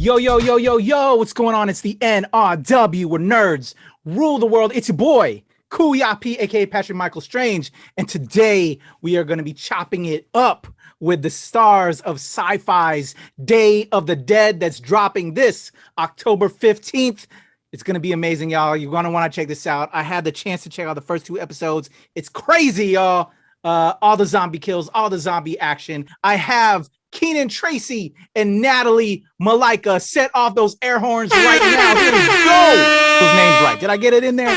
Yo, yo, yo, yo, yo, what's going on? It's the NRW, where nerds rule the world. It's your boy, Kuya P, aka Patrick Michael Strange. And today we are going to be chopping it up with the stars of SyFy's Day of the Dead that's dropping this October 15th. It's going to be amazing, y'all. You're going to want to check this out. I had the chance to check out the first two episodes. It's crazy, y'all. All the zombie kills, all the zombie action. I have Keenan, Tracey, and Natalie, Malaika set off those air horns right now. Here we go. Those names right. Did I get it in there?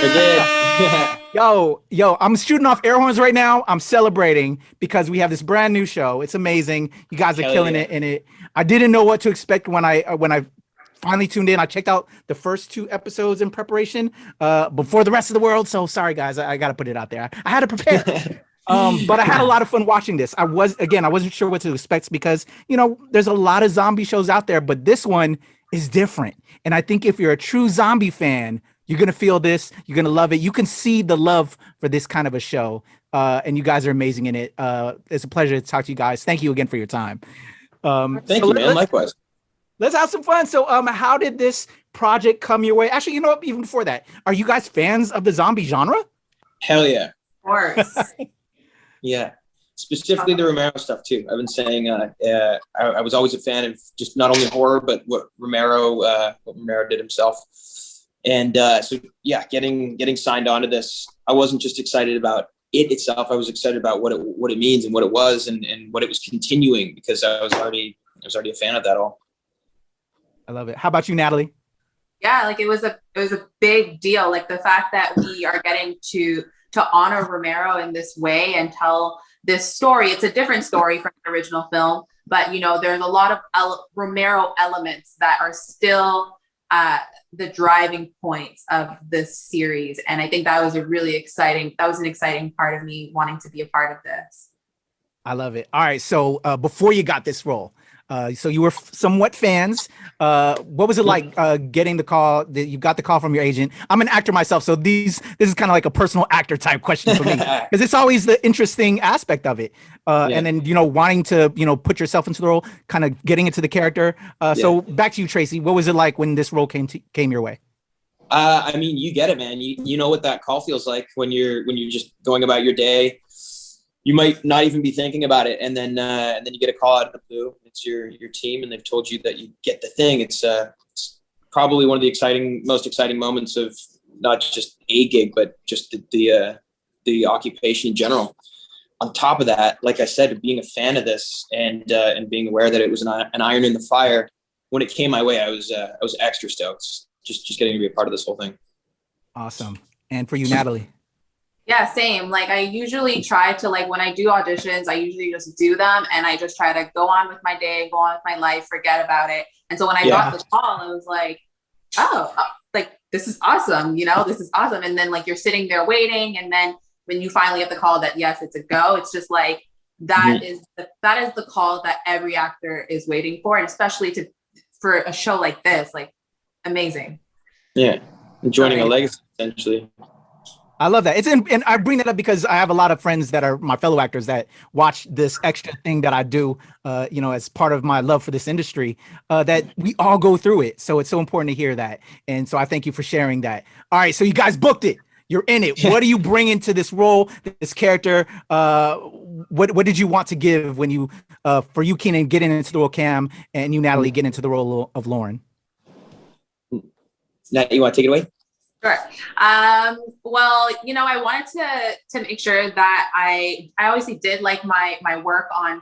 It did. Yo, I'm shooting off air horns right now. I'm celebrating because we have this brand new show. It's amazing. You guys are killing it in it. I didn't know what to expect when I finally tuned in. I checked out the first two episodes in preparation before the rest of the world. So sorry, guys. I got to put it out there. I had to prepare. But I had a lot of fun watching this. I wasn't sure what to expect because, there's a lot of zombie shows out there, but this one is different. And I think if you're a true zombie fan, you're going to feel this. You're going to love it. You can see the love for this kind of a show. And you guys are amazing in it. It's a pleasure to talk to you guys. Thank you again for your time. Thank you, man. Likewise. Let's have some fun. So, how did this project come your way? Actually, even before that, are you guys fans of the zombie genre? Hell yeah. Of course. Yeah. Specifically the Romero stuff too. I've been saying I was always a fan of just not only horror, but what Romero did himself. And so yeah, getting signed on to this, I wasn't just excited about it itself. I was excited about what it means and what it was and what it was continuing, because I was already a fan of that all. I love it. How about you, Natalie? Yeah, like it was a big deal. Like the fact that we are getting to honor Romero in this way and tell this story. It's a different story from the original film, but there's a lot of Romero elements that are still the driving points of this series. And I think that was an exciting part of me wanting to be a part of this. I love it. All right. So before you got this role, so you were somewhat fans. What was it like getting the call? You got the call from your agent. I'm an actor myself, so this is kind of like a personal actor type question for me, because it's always the interesting aspect of it. And then wanting to put yourself into the role, kind of getting into the character. So back to you, Tracey. What was it like when this role came your way? I mean, you get it, man. You know what that call feels like when you're just going about your day. You might not even be thinking about it, and then you get a call out of the blue. It's your team, and they've told you that you get the thing. It's probably one of the most exciting moments of not just a gig, but just the occupation in general. On top of that, like I said, being a fan of this and being aware that it was an iron in the fire, when it came my way, I was extra stoked. Just getting to be a part of this whole thing. Awesome. And for you, Natalie? Yeah, same. Like I usually try to, like when I do auditions, I usually just do them and I just try to go on with my day, go on with my life, forget about it. And so when I got the call, I was like, oh, like this is awesome. This is awesome. And then like you're sitting there waiting. And then when you finally get the call that yes, it's a go, it's just like, that is the call that every actor is waiting for. And especially for a show like this, like amazing. Yeah. And joining a legacy, essentially. I love that. And I bring that up because I have a lot of friends that are my fellow actors that watch this extra thing that I do, as part of my love for this industry, that we all go through it. So it's so important to hear that. And so I thank you for sharing that. All right. So you guys booked it. You're in it. What do you bring into this role, this character? What did you want to give when you, for you, Keenan, getting into the role Cam, and you, Natalie, getting into the role of Lauren? Nat, you want to take it away? Sure. Well, I wanted to make sure that I obviously did like my work on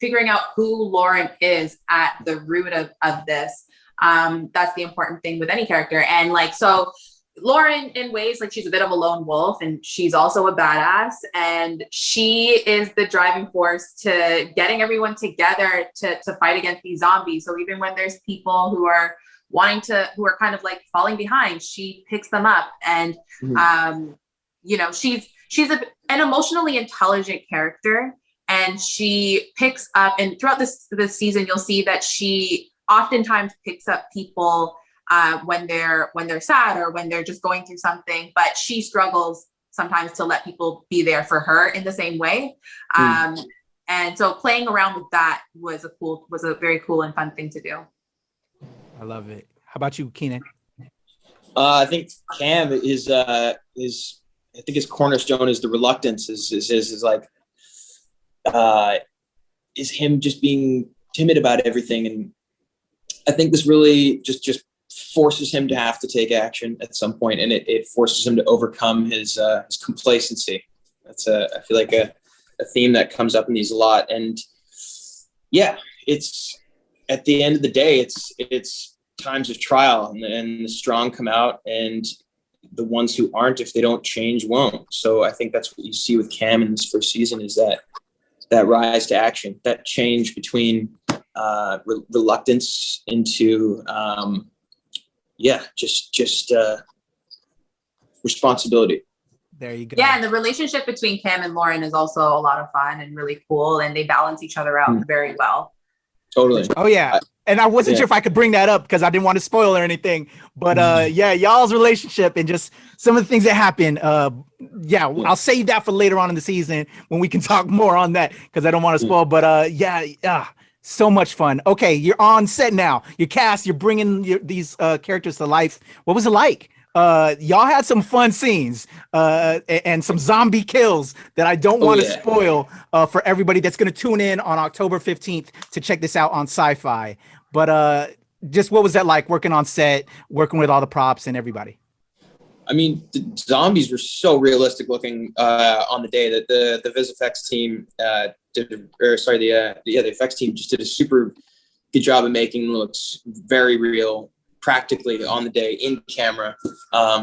figuring out who Lauren is at the root of this. That's the important thing with any character. And so Lauren, in ways, like she's a bit of a lone wolf, and she's also a badass, and she is the driving force to getting everyone together to fight against these zombies. So even when there's people who are kind of like falling behind, she picks them up. And she's an emotionally intelligent character, and she picks up, and throughout this season you'll see that she oftentimes picks up people when they're sad or when they're just going through something, but she struggles sometimes to let people be there for her in the same way. And so playing around with that was a very cool and fun thing to do. I love it. How about you, Keenan? I think Cam is I think his cornerstone is the reluctance is like is him just being timid about everything. And I think this really just forces him to have to take action at some point, and it forces him to overcome his complacency. That's I feel like a theme that comes up in these a lot. And yeah, it's at the end of the day, it's times of trial, and the strong come out, and the ones who aren't, if they don't change, won't. So I think that's what you see with Cam in this first season, is that rise to action, that change between reluctance into just responsibility. There you go. Yeah, and the relationship between Cam and Lauren is also a lot of fun and really cool, and they balance each other out very well. Totally. Oh yeah. And I wasn't sure if I could bring that up because I didn't want to spoil or anything. But yeah, y'all's relationship and just some of the things that happen. I'll save that for later on in the season when we can talk more on that because I don't want to spoil. But so much fun. Okay, you're on set now. You're cast. You're bringing these characters to life. What was it like? Y'all had some fun scenes and some zombie kills that I don't want to spoil for everybody that's going to tune in on October 15th to check this out on SyFy. But just what was that like working on set, working with all the props and everybody? I mean, the zombies were so realistic looking on the day that the VisFX team the effects team just did a super good job of making it look very real, practically on the day in camera.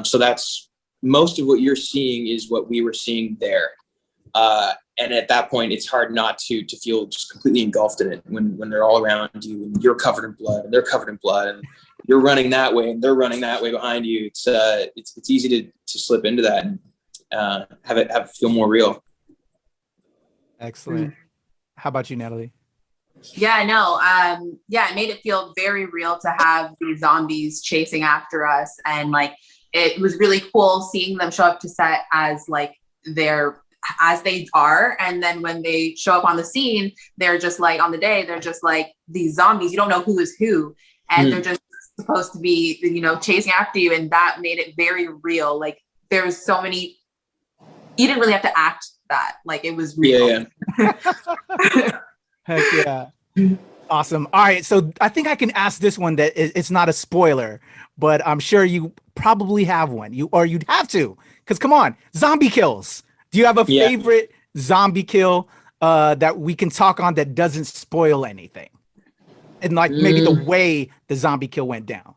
So that's most of what you're seeing is what we were seeing there. And at that point, it's hard not to feel just completely engulfed in it when they're all around you and you're covered in blood and they're covered in blood and you're running that way and they're running that way behind you. It's easy to slip into that and have it feel more real. Excellent. How about you, Natalie? Yeah, no. It made it feel very real to have these zombies chasing after us. And like, it was really cool seeing them show up to set as they are. And then when they show up on the scene, they're just like, on the day, they're just like these zombies. You don't know who is who. And they're just supposed to be, chasing after you. And that made it very real. Like there's so many, you didn't really have to act that. Like it was real. Yeah. Heck yeah. Awesome. All right. So I think I can ask this one that it's not a spoiler, but I'm sure you probably have one. You'd have to, because come on, zombie kills. Do you have a favorite zombie kill that we can talk on that doesn't spoil anything? And like maybe the way the zombie kill went down.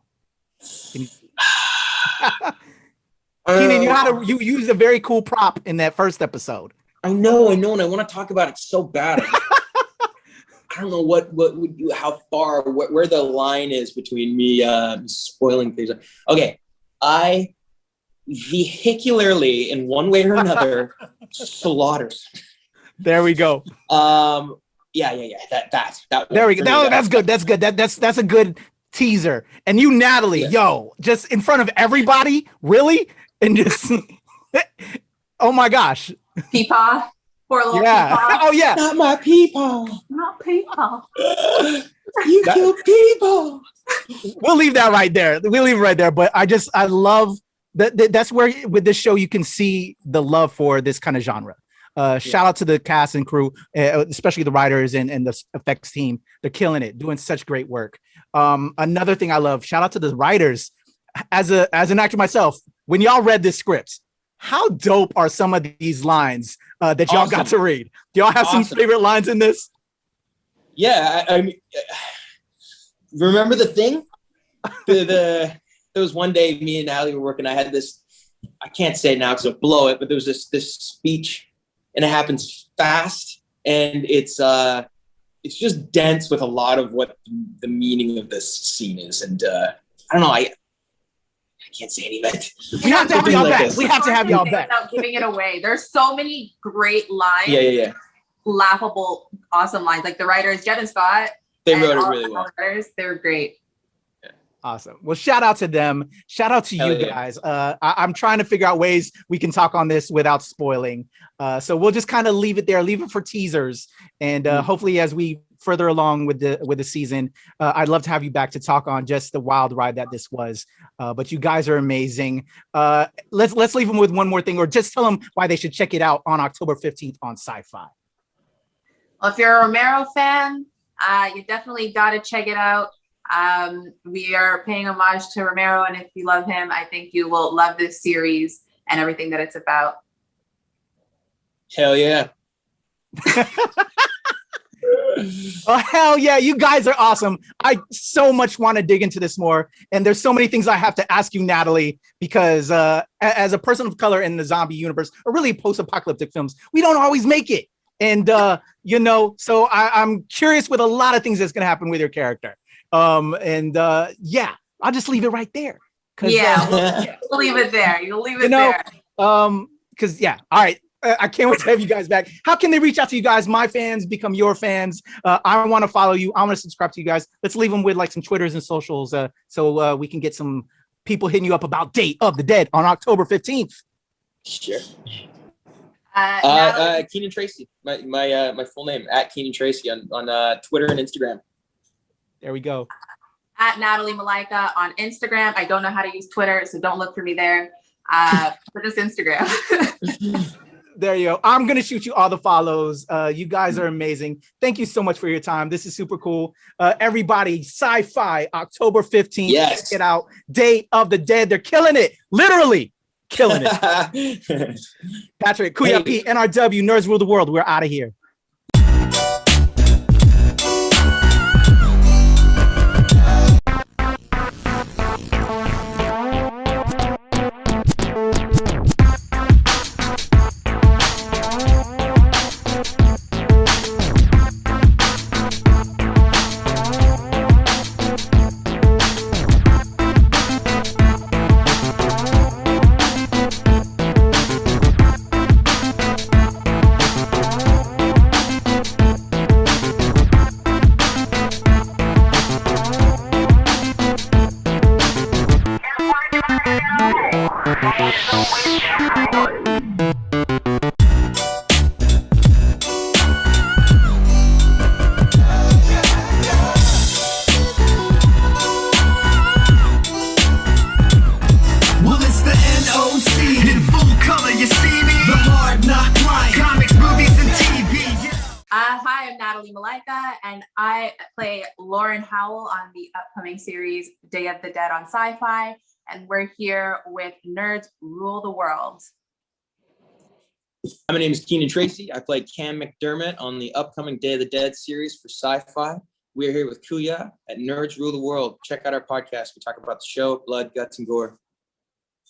Keenan, you used a very cool prop in that first episode. I know, and I want to talk about it so bad. I don't know how far, where the line is between me spoiling things. Okay, I vehicularly, in one way or another, slaughters. There we go. That there we go. That's good. That's good. That's a good teaser. And you, Natalie, just in front of everybody, really, and just oh my gosh. Peepaw. Poor little Peepaw. Oh yeah. Not my people. Not Peepaw. You kill people. We'll leave that right there. But I love that. That's where with this show you can see the love for this kind of genre. Shout out to the cast and crew, especially the writers and the effects team. They're killing it, doing such great work. Another thing I love, shout out to the writers. As an actor myself, when y'all read this script, how dope are some of these lines that y'all got to read? Do y'all have some favorite lines in this? Yeah, I mean, remember the thing? There was one day me and Natalie were working. I had this, I can't say it now because it'll blow it, but there was this speech, and it happens fast, and it's just dense with a lot of what the meaning of this scene is, and I don't know, I can't say any of it. We have to have y'all back. We have to have y'all back. Without giving it away. There's so many great lines. Yeah. Laughable, awesome lines. Like the writers, Jed and Scott. They wrote it really well. They're great. Awesome. Well, shout out to them. Shout out to you guys. I'm trying to figure out ways we can talk on this without spoiling. So we'll just kind of leave it there, leave it for teasers. And hopefully as we further along with the season, I'd love to have you back to talk on just the wild ride that this was. But you guys are amazing. Let's leave them with one more thing, or just tell them why they should check it out on October 15th on SyFy. Well, if you're a Romero fan, you definitely got to check it out. We are paying homage to Romero, and if you love him, I think you will love this series and everything that it's about. Hell yeah. Oh, hell yeah. You guys are awesome. I so much want to dig into this more. And there's so many things I have to ask you, Natalie, because as a person of color in the zombie universe, or really post-apocalyptic films, we don't always make it. And, so I'm curious with a lot of things that's going to happen with your character. Yeah, I'll just leave it right there. We'll leave it there. You'll leave it there. Because all right. I can't wait to have you guys back. How can they reach out to you guys? My fans become your fans. I want to follow you. I want to subscribe to you guys. Let's leave them with like some Twitters and socials, so we can get some people hitting you up about Day of the Dead on October 15th. Sure. Natalie. Keenan Tracey, my full name, at Keenan Tracey on Twitter and Instagram. There we go. At Natalie Malaika on Instagram. I don't know how to use Twitter, so don't look for me there. For just Instagram. There you go. I'm going to shoot you all the follows. You guys are amazing. Thank you so much for your time. This is super cool. Everybody, SyFy, October 15th. Yes. Check it out. Day of the Dead. They're killing it. Literally killing it. Patrick, Kuya P, NRW, Nerds Rule the World. We're out of here. Hi, I'm Natalie Malaika, and I play Lauren Howell on the upcoming series Day of the Dead on SyFy, and we're here with Nerds Rule the World. My name is Keenan Tracey. I play Cam McDermott on the upcoming Day of the Dead series for SyFy. We're here with Kuya at Nerds Rule the World. Check out our podcast. We talk about the show, blood, guts, and gore.